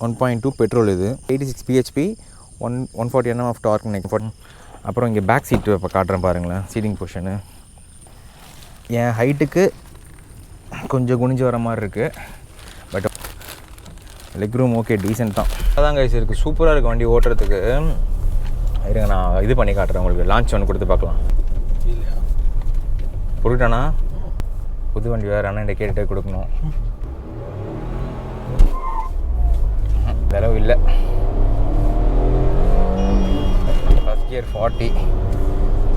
1.2 petrol இது 86 bhp 140 Nm of dark நினைக்கிறேன். அப்புறம் இங்கே பேக் சீட்டு இப்போ காட்டுறேன் பாருங்களேன். சீட்டிங் பொசிஷனு என் ஹைட்டுக்கு கொஞ்சம் குனிஞ்சு வர மாதிரி இருக்குது. But leg room okay decent தான். அதான் கைஸ் இருக்குது. சூப்பராக இருக்குது வண்டி ஓட்டுறதுக்கு. இருங்க நான் இது பண்ணி காட்டுறேன் உங்களுக்கு. லான்ச் ஒன்று கொடுத்து பார்க்கலாம். கொடுத்தானா புது வண்டி வேறு அண்ணன் கேட்டுகிட்டே கொடுக்கணும். செலவு இல்லை. First gear 40,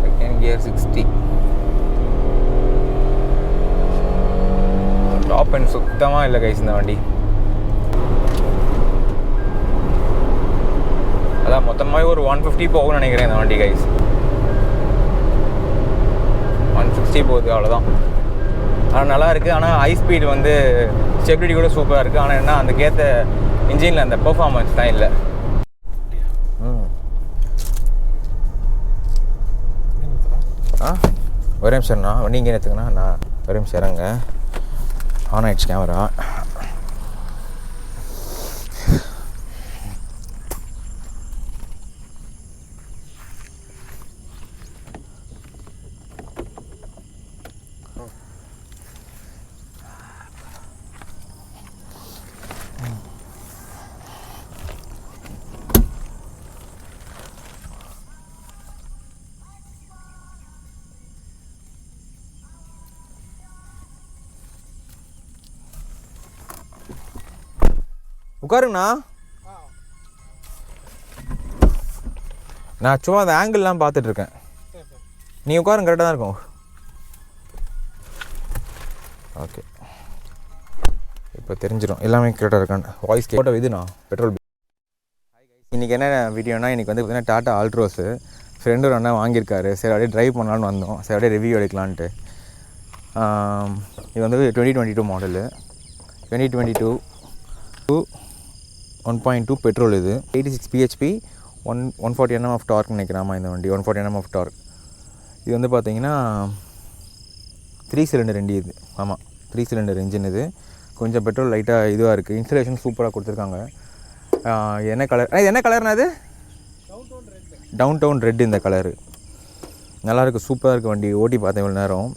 second gear 60. Top and சுத்தமாக இல்லை கைஸ் இந்த வண்டி. அதான் மொத்தமாக ஒரு 150 போகும்னு நினைக்கிறேன் இந்த வண்டி கைஸ். 160 போகுது அவ்வளோதான். ஆனால் நல்லா இருக்குது. ஆனால் ஹை ஸ்பீடு வந்து ஸ்டெபிலிட்டி கூட சூப்பராக இருக்குது. ஆனால் என்ன அதுக்கேற்ற இன்ஜினில் அந்த பெர்ஃபார்மன்ஸ் தான் இல்லை. ஒரே நிமிஷம்ண்ணா வண்டி இங்கே எடுத்துக்கண்ணா. நான் ஒரே நிமிஷம் இறங்க. ஆன் ஆயிடுச்சு கேமரா. உட்காருங்கண்ணா. நான் சும்மா அந்த ஆங்கிள்லாம் பார்த்துட்ருக்கேன். நீ உட்காருங்க, கரெக்டாக தான் இருக்கும். ஓகே இப்போ தெரிஞ்சிடும் எல்லாமே கரெக்டாக இருக்கான்னு. வாய்ஸ் கேட்ட இதுண்ணா பெட்ரோல். இன்றைக்கி என்ன வீடியோனா, இன்றைக்கி வந்து பார்த்திங்கன்னா டாட்டா ஆல்ட்ரோஸு ஃப்ரெண்டு ஒரு அண்ணா வாங்கியிருக்காரு. சரி அப்படியே ட்ரைவ் பண்ணலான்னு வந்தோம். சரி அப்படியே ரிவ்யூ எடுக்கலான்ட்டு. இது வந்து 2022 மாடலு. 2022 1.2 பெட்ரோல் இது 86 bhp 140 Nm ஆஃப் டார்க் நினைக்கிறாமா இந்த வண்டி. 140 Nm ஆஃப் டார்க். இது வந்து பார்த்தீங்கன்னா 3 சிலிண்டர் வண்டி இது. ஆமாம் 3 சிலிண்டர் இன்ஜின் இது. கொஞ்சம் பெட்ரோல் லைட்டாக இதுவாக இருக்குது. இன்ஸ்டலேஷன் சூப்பராக கொடுத்துருக்காங்க. என்ன கலர் இது? என்ன கலர்னா அது? Down down red. இந்த கலரு நல்லாயிருக்கு. சூப்பராக இருக்குது வண்டி. ஓட்டி பார்த்தேன் இவ்வளோ நேரம்.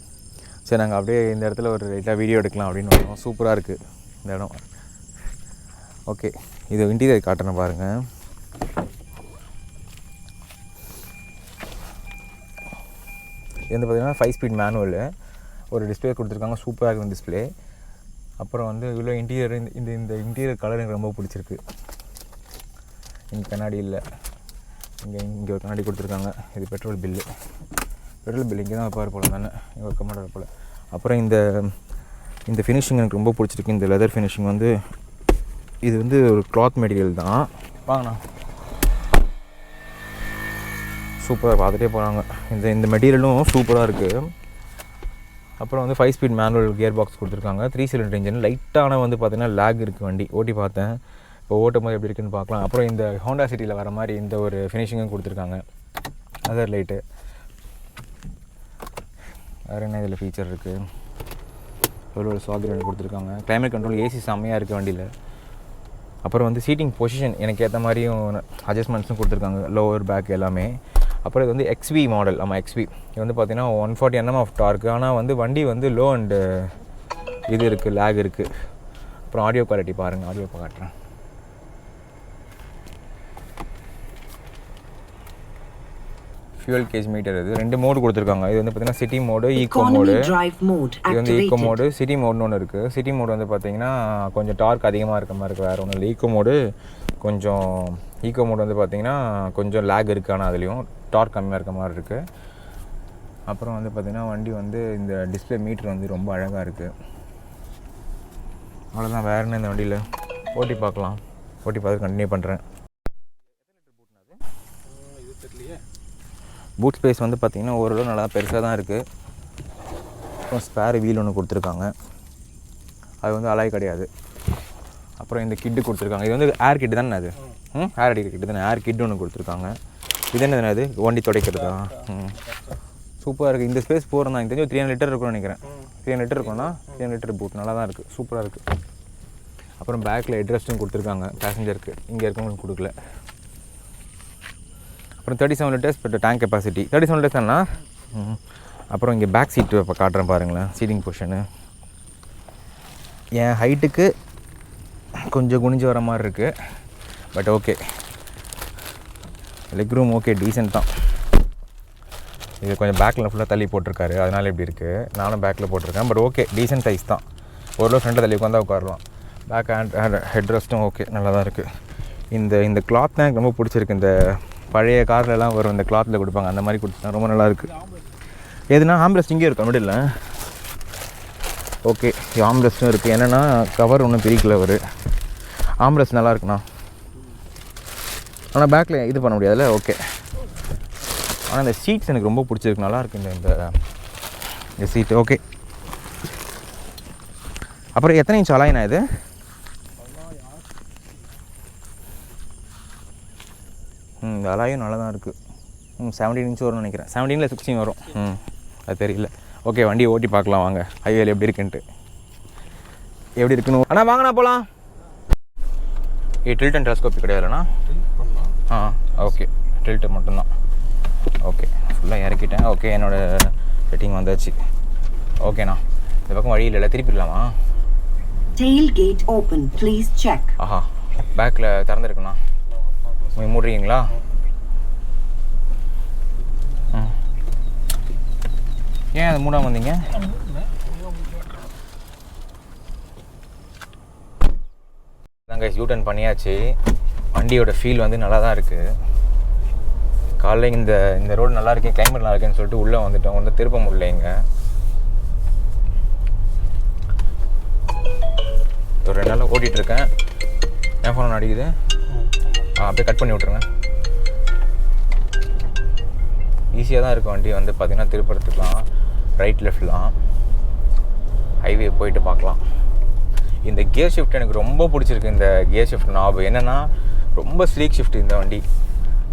சரி நாங்கள் அப்படியே இந்த இடத்துல ஒரு லைட்டாக வீடியோ எடுக்கலாம் அப்படின்னு வந்தோம். சூப்பராக இருக்குது இந்த இடம். ஓகே இது இன்டீரியர் காட்டுறேன் பாருங்கள். இது வந்து பார்த்திங்கன்னா 5 ஸ்பீட் மேனுவலு. ஒரு டிஸ்பிளே கொடுத்துருக்காங்க. சூப்பராக இருக்குது டிஸ்பிளே. அப்புறம் வந்து இவ்வளோ இன்டீரியர். இந்த இன்டீரியர் கலர் எனக்கு ரொம்ப பிடிச்சிருக்கு. இங்கே கண்ணாடி இல்லை. இங்கே ஒரு கண்ணாடி கொடுத்துருக்காங்க. இது பெட்ரோல் பில்லு. பெட்ரோல் பில் இங்கே தான் வைப்பார் போல் தானே. இங்கே வைக்க மாட்டார் போல். அப்புறம் இந்த ஃபினிஷிங் எனக்கு ரொம்ப பிடிச்சிருக்கு. இந்த லெதர் ஃபினிஷிங் வந்து இது வந்து ஒரு கிளாத் மெட்டீரியல் தான். வாங்கண்ணா. சூப்பராக பார்த்துட்டே போகிறாங்க. இந்த மெட்டீரியலும் சூப்பராக இருக்குது. அப்புறம் வந்து 5 ஸ்பீட் மேனுவல் கியர் பாக்ஸ் கொடுத்துருக்காங்க. 3 சிலிண்டர் இன்ஜின். லைட்டான வந்து பார்த்திங்கன்னா லேக் இருக்குது வண்டி. ஓட்டி பார்த்தேன். இப்போ ஓட்டும் போது எப்படி இருக்குன்னு பார்க்கலாம். அப்புறம் இந்த ஹோண்டா சிட்டியில் வர மாதிரி இந்த ஒரு ஃபினிஷிங்கும் கொடுத்துருக்காங்க. Other light. வேறு என்ன இதில் ஃபீச்சர் இருக்குது? ஒரு சாலிட் கொடுத்துருக்காங்க. Climate control. ஏசி செம்மையாக இருக்குது வண்டியில். அப்புறம் வந்து சீட்டிங் பொசிஷன் எனக்கு ஏற்ற மாதிரியும் அட்ஜஸ்ட்மெண்ட்ஸும் கொடுத்துருக்காங்க. லோவர் பேக் எல்லாமே. அப்புறம் இது வந்து XV மாடல். ஆமாம் XV. இது வந்து பார்த்திங்கன்னா 140 Nm ஆஃப் டார்க். ஆனால் வந்து வண்டி வந்து லோ அண்டு இது இருக்குது, லேக் இருக்குது. அப்புறம் ஆடியோ குவாலிட்டி பாருங்கள். ஆடியோ காட்டுறேன். Fuel gauge meter. இது 2 மோடு கொடுத்துருக்காங்க. இது வந்து பார்த்திங்கன்னா சிட்டி மோடு, ஈக்கோ மோடு. இது வந்து ஈக்கோ மோடு. சிட்டி மோடுன்னு ஒன்று இருக்குது. சிட்டி மோடு வந்து பார்த்திங்கன்னா கொஞ்சம் டார்க் அதிகமாக இருக்க மாதிரி இருக்குது. வேறு ஒன்றும் இல்லை. ஈக்கோ மோடு வந்து பார்த்திங்கன்னா கொஞ்சம் லேக் இருக்குது. ஆனால் அதுலேயும் டார்க் கம்மியாக இருக்க மாதிரி இருக்குது. அப்புறம் வந்து பார்த்திங்கன்னா வண்டி வந்து இந்த டிஸ்பிளே மீட்டர் வந்து ரொம்ப அழகாக இருக்குது. அவ்வளோதான். வேறு என்ன இந்த வண்டியில் ஓட்டி பார்க்கலாம். ஓட்டி பார்த்து கண்டினியூ பண்ணுறேன். பூட் ஸ்பேஸ் வந்து பார்த்திங்கன்னா ஓரளவு நல்லா பெருசாக தான் இருக்குது. அப்புறம் ஸ்பேர் வீல் ஒன்று கொடுத்துருக்காங்க. அது வந்து அலாய் கிடையாது. அப்புறம் இந்த கிட்டு கொடுத்துருக்காங்க. இது வந்து ஏர் கிட்டு தானே அது? ஏர் அடிக்கிற கிட்டு தானே. ஏர் கிட்டு ஒன்று கொடுத்துருக்காங்க. இது என்னதுண்ணா? அது வண்டி துடைக்கிறதா? சூப்பராக இருக்குது. இந்த ஸ்பேஸ் போகிறதா எனக்கு தெரிஞ்சு 300 லிட்டர் இருக்கும்னு நினைக்கிறேன். 300 லிட்டர் இருக்கும்னா 300 லிட்டர் பூட். நல்லா தான் இருக்குது. சூப்பராக இருக்குது. அப்புறம் பேக்கில் ஹெட்ரெஸ்ட்டும் கொடுத்துருக்காங்க பேசஞ்சருக்கு, இங்கே இருக்கவங்களுக்கு கொடுக்கல. அப்புறம் 37 litres but tank capacity 37 litres தானா. அப்புறம் இங்கே பேக் சீட்டு இப்போ காட்டுறேன் பாருங்களேன், சீட்டிங் பொசிஷனு என் ஹைட்டுக்கு கொஞ்சம் குனிஞ்சு வர மாதிரி இருக்குது. But okay, leg room okay, decent தான். இது கொஞ்சம் பேக்கில் ஃபுல்லாக தள்ளி போட்டிருக்காரு, அதனால் இப்படி இருக்குது. நானும் பேக்கில் போட்டிருக்கேன். பட் ஓகே, டீசென்ட் சைஸ் தான். ஓரளவு ஃப்ரெண்டை தள்ளி உட்காந்தா உட்காரலாம். பேக் ஹெட் ரெஸ்ட்டும் ஓகே, நல்லா தான் இருக்குது. இந்த கிளாத் தான் எனக்கு ரொம்ப பிடிச்சிருக்கு. இந்த பழைய கார்லலாம் வரும், இந்த கிளாத்தில் கொடுப்பாங்க, அந்த மாதிரி கொடுத்தா ரொம்ப நல்லாயிருக்கு. எதுனா ஆம்ரெஸ்ட் இங்கே இருக்கும் மிடில். ஓகே, ஆம்ரெஸ்ட்டும் இருக்குது. என்னென்னா கவர் ஒன்றும் பிரிக்கல ஒரு ஆம்ரெஸ்ட் நல்லா இருக்குண்ணா. ஆனால் பேக்கில் இது பண்ண முடியாதுல்ல. ஓகே, ஆனால் இந்த சீட்ஸ் எனக்கு ரொம்ப பிடிச்சிருக்கு, நல்லாயிருக்கு இந்த சீட்டு. ஓகே, அப்புறம் எத்தனை இன்ச் அலாயினா இது? இந்த அலாயும் நல்லா தான் இருக்குது. 17 இன்ச் வரும்னு நினைக்கிறேன். 17 16 வரும். அது தெரியல. ஓகே, வண்டியை ஓட்டி பார்க்கலாம் வாங்க, ஹைவேல எப்படி இருக்குன்ட்டு. எப்படி இருக்குன்னு அண்ணா வாங்கண்ணா போகலாம். டில்ட் அண்ட் டெலஸ்கோப்பி கிடையாதுண்ணா. ஓகே, டில்ட்டு மட்டும்தான். ஓகே, ஃபுல்லாக இறக்கிட்டேன். ஓகே, என்னோடய செட்டிங் வந்தாச்சு. ஓகேண்ணா, இந்த பக்கம் வழி இல்லை, திருப்பிடலாமா? Tail gate open, please check. ஆஹா, பேக்கில் திறந்துருக்குண்ணா. மூடுறீங்களா? ஏன் அது மூடாமல் வந்தீங்க? அதாங்க யூ-டர்ன் பண்ணியாச்சு. வண்டியோட ஃபீல் வந்து நல்லா தான் இருக்குது. காலைல இந்த ரோடு நல்லா இருக்கேன், கிளைமேட் நல்லா இருக்கேன்னு சொல்லிட்டு உள்ளே வந்துட்டோம். வந்து திருப்ப முடியல. இங்கே ஒரு 2 நாள் ஓட்டிகிட்ருக்கேன். என் ஃபோன் அடிக்குது. அப்படியே கட் பண்ணி விட்ருங்க. ஈஸியாக தான் இருக்கும் வண்டி வந்து பார்த்திங்கன்னா, திருப்பறத்துக்கலாம் ரைட் லெஃப்ட்லாம் ஹைவே போயிட்டு பார்க்கலாம். இந்த கியர் ஷிஃப்ட் எனக்கு ரொம்ப பிடிச்சிருக்கு. இந்த கியர் ஷிஃப்ட் நாபு என்னென்னா ரொம்ப ஸ்லீக் ஷிஃப்ட் இந்த வண்டி.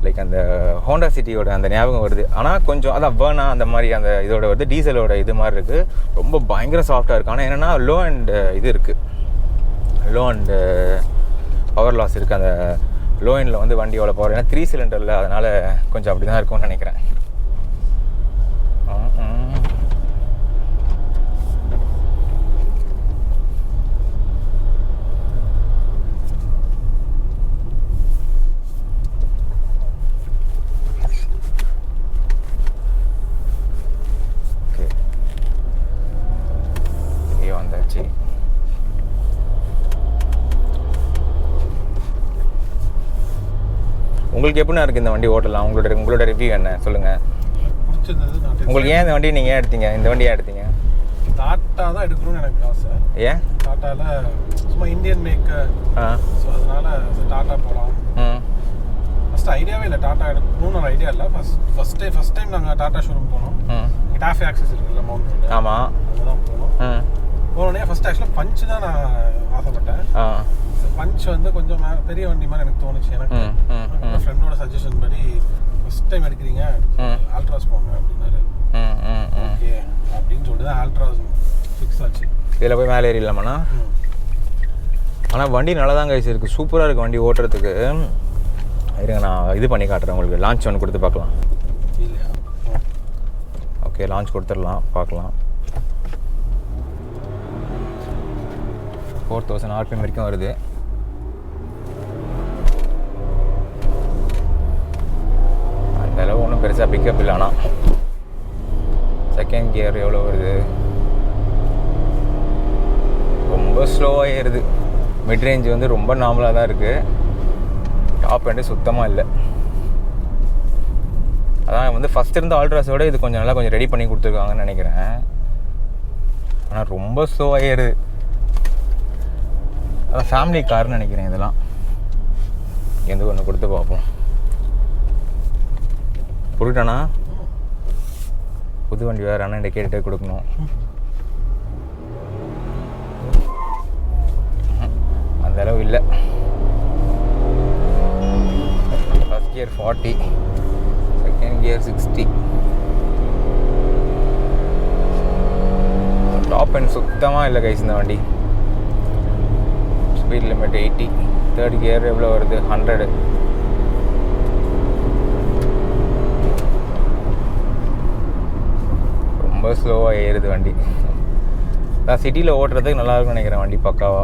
லைக் அந்த ஹோண்டா சிட்டியோட அந்த ஞாபகம் வருது. ஆனால் கொஞ்சம் அதான் வேர்னா அந்த மாதிரி அந்த இதோட வருது, டீசலோட இது மாதிரி இருக்குது. ரொம்ப பயங்கர சாஃப்டாக இருக்குது. ஆனால் என்னென்னா லோ அண்ட் இது இருக்குது, லோ அண்டு பவர் லாஸ் இருக்குது. அந்த லோ எண்டில் வந்து வண்டியோட பவர், ஏன்னா 3 சிலிண்டரில், அதனால் கொஞ்சம் அப்படி தான் இருக்கும்னு நினைக்கிறேன். ஓகே, ஐயோ வந்தாச்சு. உங்களுக்கு எப்படின்னா இருக்குது இந்த வண்டி ஓட்டலாம்? உங்களோட ரிவ்யூ என்ன சொல்லுங்கள். உங்களுக்கு ஏன் இந்த வண்டி நீங்கள் ஏன் எடுத்தீங்க? இந்த வண்டி ஏன் எடுத்தீங்க? டாட்டா தான் எடுக்கணும்னு எனக்கு ஆசை. ஏன்? டாட்டாவில் சும்மா இந்தியன் மேக்கர், ஸோ அதனால டாட்டா போகலாம். ஃபஸ்ட்டு ஐடியாவே இல்லை டாட்டா எடுக்கணும்னு ஒரு ஐடியா இல்லை. ஃபஸ்ட் டைம் நாங்கள் டாட்டா ஷோரூம் போனோம். டாஃபி ஆக்சஸ் இருக்குல்ல மவுண்ட் ரோடு, ஆமாம், அங்கே தான் போனோம். போனோடனே ஃபஸ்ட் ஆக்சுவலாக பஞ்சு தான் நான் ஆசைப்பட்டேன். பஞ்ச் வந்து கொஞ்சம் பெரிய வண்டி மாதிரி எனக்கு தோணுச்சு. எனக்கு ஃப்ரெண்டோட சஜஷன் படி ஃபஸ்ட் டைம் எடுக்கிறீங்க ஆல்ட்ராஸ் போங்க அப்படின்னாரு. ஓகே அப்படின்னு சொல்லிட்டு தான் ஆல்ட்ராஸ் ஃபிக்ஸ் ஆச்சு. இதில் போய் மேலே ஏறிடலாமாண்ணா? ஆனால் வண்டி நல்லா தான் கைஸ் இருக்குது, சூப்பராக இருக்குது வண்டி ஓட்டுறதுக்கு. இருங்க நான் இது பண்ணி காட்டுறேன் உங்களுக்கு. லான்ச் ஒன்று கொடுத்து பார்க்கலாம். இல்லையா? ஓகே, லான்ச் கொடுத்துடலாம், பார்க்கலாம். 4000 RPM வரைக்கும் வருது. அந்தளவு ஒன்றும் பெருசாக பிக்கப் இல்லை. ஆனால் செகண்ட் கியர் எவ்வளோ வருது? ரொம்ப ஸ்லோவாக ஏறுது. மிட் ரேஞ்ச் வந்து ரொம்ப நார்மலாக தான் இருக்குது. டாப் எண்டு சுத்தமாக இல்லை. அதான் வந்து ஃபஸ்ட் இருந்த ஆல்ட்ராஸோட இது கொஞ்சம் நல்லா கொஞ்சம் ரெடி பண்ணி கொடுத்துருக்காங்கன்னு நினைக்கிறேன். ஆனால் ரொம்ப ஸ்லோவாக ஏறுது. அதான் ஃபேமிலி கார்னு நினைக்கிறேன் இதெல்லாம். எந்த ஒன்று கொடுத்து பார்ப்போம். கொடுக்கிட்டானா? புது வண்டி வேறு, ஆனால் இந்த கேட்டுகிட்டே கொடுக்கணும். அந்த அளவு இல்லை. First gear 40, second gear 60. Top and சுத்தமாக இல்லை கைஸ் இந்த வண்டி. Speed limit 80. தேர்ட் கியர் எவ்வளோ வருது? 100. ரொம்ப ஸ்லோவாக ஏறுது வண்டி. நான் சிட்டியில் ஓட்டுறதுக்கு நல்லாயிருக்கும்னு நினைக்கிறேன் வண்டி பக்காவா.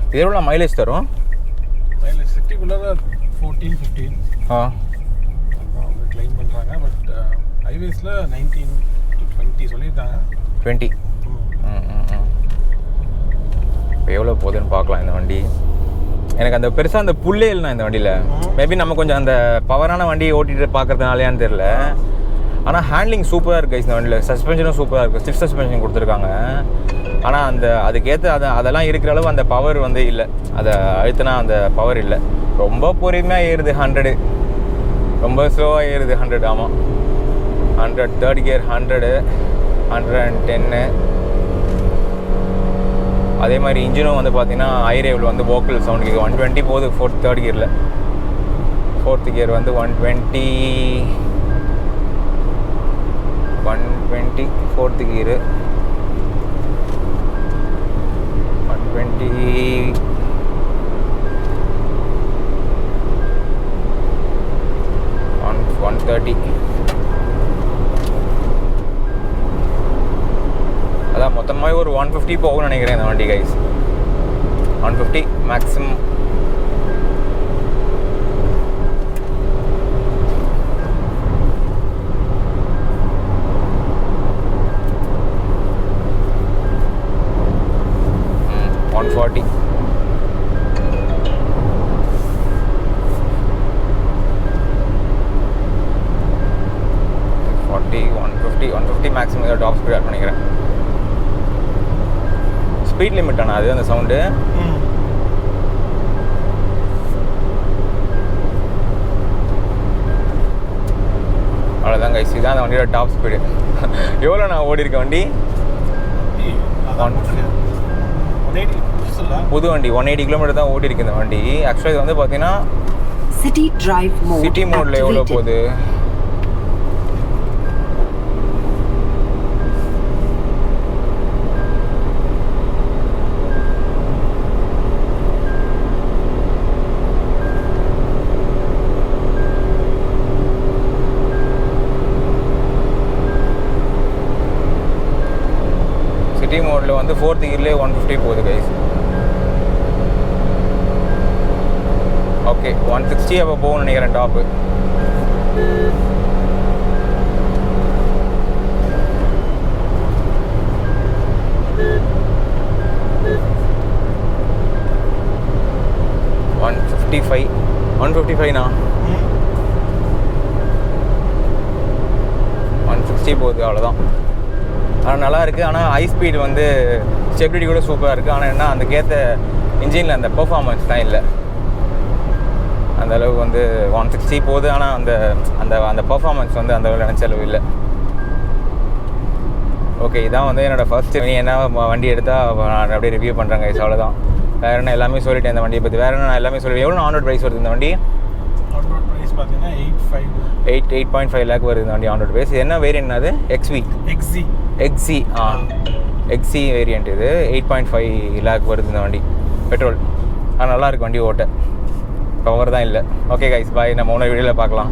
இது எவ்வளோ மைலேஜ் தரும்? மைலேஜ் சிட்டிக்குள்ளே 14-15 அவங்க கிளைம் பண்ணுறாங்க. பட் ஹைவேஸில் 19-20 சொல்லியிருக்காங்க. 20. இப்போ எவ்வளோ போகுதுன்னு பார்க்கலாம் இந்த வண்டி. எனக்கு அந்த பெருசாக அந்த புல்லே இல்லைண்ணா இந்த வண்டியில். மேபி நம்ம கொஞ்சம் அந்த பவரான வண்டி ஓட்டிகிட்டு பார்க்குறதுனாலையான்னு தெரில. ஆனால் ஹேண்ட்லிங் சூப்பராக இருக்குது இந்த வண்டியில். சஸ்பென்ஷனும் சூப்பராக இருக்குது. ஸ்டிஃப் சஸ்பென்ஷன் கொடுத்துருக்காங்க. ஆனால் அந்த அதுக்கேற்ற அதெல்லாம் இருக்கிற அளவு அந்த பவர் வந்து இல்லை. அதை அழுத்தினா அந்த பவர் இல்லை. ரொம்ப பொறுமையாக ஏறுது 100. ரொம்ப ஸ்லோவாக ஏறுது 100. ஆமாம் 100. Third gear 100, 110. அதே மாதிரி இன்ஜினும் வந்து பார்த்தீங்கன்னா ஐரேவில் வந்து வோக்கல் சவுண்ட் கேட்கும். 120 போகுது தேர்ட் கியரில். ஃபோர்த் கியர் வந்து 120 ஃபோர்த்து கியரு 120 130. அதான் மொத்தமாகவே ஒரு 150 போகும்னு நினைக்கிறேன் இந்த வண்டி கைஸ். 150 மேக்ஸிமம். $140. 150 மேக்ஸிமம் ஏதோ டாப் ஸ்பீட் ஆட் பண்ணிக்கிறேன். ஸ்பீட் லிமிட் ஆனால் அது அந்த சவுண்டு. அவ்வளோதான் கைஸ். இதுதான் அந்த வண்டியோட டாப் ஸ்பீடு. எவ்வளோ நான் ஓடி இருக்க வண்டி? புது வண்டி 180 கிலோமீட்டர் தான் ஓடி இருக்கு இந்த வண்டி. ஆக்சுவலாக இது வந்து பார்த்தீங்கன்னா சிட்டி மோடில் எவ்வளோ போகுது? சிட்டி மோடில் வந்து ஃபோர்த் கியர்லேயே 150 போகுது கைஸ். ஓகே 160 அப்போ போகணும்னு நினைக்கிறேன் டாப்பு. $155ண்ணா 160 போகுது அவ்வளோதான். ஆனால் நல்லா இருக்குது. ஆனால் ஹை ஸ்பீடு வந்து ஸ்டெபிலிட்டி கூட சூப்பராக இருக்குது. ஆனால் என்ன அதுக்கேற்ற இன்ஜினில் அந்த பெர்ஃபார்மன்ஸ் தான் இல்லை. அந்தளவு வந்து 160 போகுது. ஆனால் அந்த அந்த அந்த பெர்ஃபார்மன்ஸ் வந்து அந்த நினச்ச அளவு இல்லை. ஓகே இதான் வந்து என்னோடய ஃபர்ஸ்ட். நீ என்ன வண்டி எடுத்தால் நான் அப்படியே ரிவ்யூ பண்ணுறேன் கைஸ். அவ்வளோதான். வேறு என்ன எல்லாமே சொல்லிட்டேன் இந்த வண்டியை பற்றி. வேறு என்ன நான் எல்லாமே சொல்லிட்டேன். எவ்வளோ ஆன் ரோட் ப்ரைஸ் வருது இந்த வண்டி? ஆன் ரோட் ப்ரைஸ் பார்த்தீங்கன்னா 8.5 லேக் வருது இந்த வண்டி ஆன் ரோட் ப்ரைஸ். என்ன வேரியன்ட் அது? XC XC வேரியன்ட் இது. 8.5 லேக் வருது இந்த வண்டி பெட்ரோல். ஆனால் நல்லாயிருக்கு வண்டி ஓட்ட. பவர் தான் இல்லை. Okay guys bye. நம்ம இன்னொரு வீடியோவில் பார்க்கலாம்.